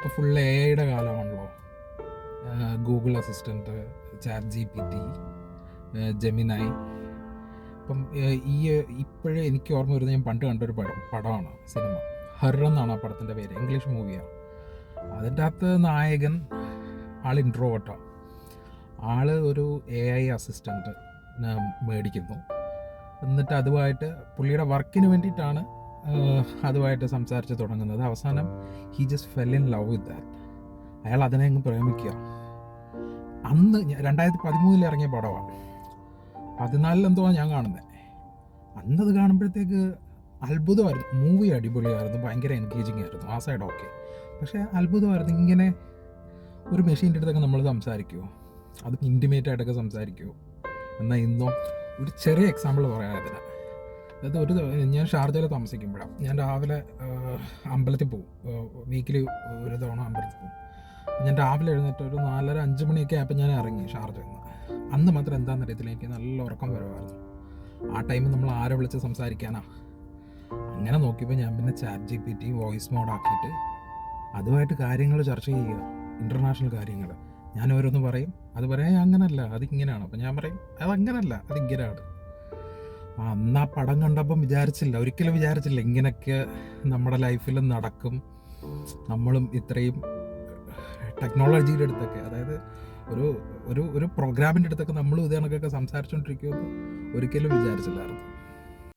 ഇപ്പോൾ full A ഐയുടെ കാലമാണല്ലോ. Google assistant, chat GPT, Gemini. അപ്പം ഇപ്പോഴേ എനിക്ക് ഓർമ്മ വരുന്നത് ഞാൻ പണ്ട് കണ്ടൊരു പടമാണ്, സിനിമ. ഹർ എന്നാണ് ആ പടത്തിൻ്റെ പേര്, ഇംഗ്ലീഷ് മൂവിയാണ്. അതിൻ്റെ അകത്ത് നായകൻ ആൾ ഇൻട്രോവേർട്ടാണ്. ഒരു AI അസിസ്റ്റൻറ്റ് മേടിക്കുന്നു. എന്നിട്ട് അതുമായിട്ട് പുള്ളിയുടെ വർക്കിന് വേണ്ടിയിട്ടാണ് അതുമായിട്ട് സംസാരിച്ച് തുടങ്ങുന്നത്. അവസാനം he just fell in love with that. അയാൾ അതിനെ അങ്ങ് പ്രേമിക്കുക. അന്ന് 2013 ഇറങ്ങിയ പടമാണ്. 14 എന്തോ ഞാൻ കാണുന്നത്. അന്നത് കാണുമ്പോഴത്തേക്ക് അത്ഭുതമായിരുന്നു. മൂവി അടിപൊളിയായിരുന്നു, ഭയങ്കര എൻഗേജിങ് ആയിരുന്നു, ആ സൈഡ് ഓക്കെ. പക്ഷേ അത്ഭുതമായിരുന്നു. ഇങ്ങനെ ഒരു മെഷീൻ്റെ അടുത്തൊക്കെ നമ്മൾ സംസാരിക്കുമോ, അത് ഇൻറ്റിമേറ്റ് ആയിട്ടൊക്കെ സംസാരിക്കുമോ? എന്നാൽ ഇന്നോ ഒരു ചെറിയ എക്സാമ്പിൾ പറയാം അതിന്. അതായത് ഞാൻ ഷാർജയിൽ താമസിക്കുമ്പോഴാണ്. ഞാൻ രാവിലെ അമ്പലത്തിൽ പോകും, വീക്കിലി ഒരു തവണ അമ്പലത്തിൽ പോകും. ഞാൻ രാവിലെ എഴുന്നേറ്റ് ഒരു 4:30-5 മണിയൊക്കെ ആയപ്പോൾ ഞാൻ ഇറങ്ങി ഷാർജയിൽ നിന്ന്. അന്ന് മാത്രം എന്താണെന്ന് അറിയത്തില്ല, എനിക്ക് നല്ല ഉറക്കം വരുമായിരുന്നു. ആ ടൈമിൽ നമ്മൾ ആരെ വിളിച്ച് സംസാരിക്കാനാ? അങ്ങനെ നോക്കിയപ്പോൾ ഞാൻ പിന്നെ ചാറ്റ് GPT വോയിസ് മോഡാക്കിയിട്ട് അതുമായിട്ട് കാര്യങ്ങൾ ചർച്ച ചെയ്യുക, ഇൻ്റർനാഷണൽ കാര്യങ്ങൾ. ഞാൻ ഓരോന്ന് പറയും, അത് പറയാൻ അങ്ങനല്ല, അതിങ്ങനെയാണ്. അപ്പം ഞാൻ പറയും അതങ്ങനല്ല, അതിങ്ങനെയാണ്. അന്ന് ആ പടം കണ്ടപ്പം ഒരിക്കലും വിചാരിച്ചില്ല ഇങ്ങനെയൊക്കെ നമ്മുടെ ലൈഫിൽ നടക്കും. നമ്മളും ഇത്രയും ടെക്നോളജിയുടെ അടുത്തൊക്കെ, അതായത് ഒരു പ്രോഗ്രാമിൻ്റെ അടുത്തൊക്കെ നമ്മളും ഇത് കണക്കൊക്കെ സംസാരിച്ചുകൊണ്ടിരിക്കുമെന്ന് ഒരിക്കലും വിചാരിച്ചില്ലായിരുന്നു.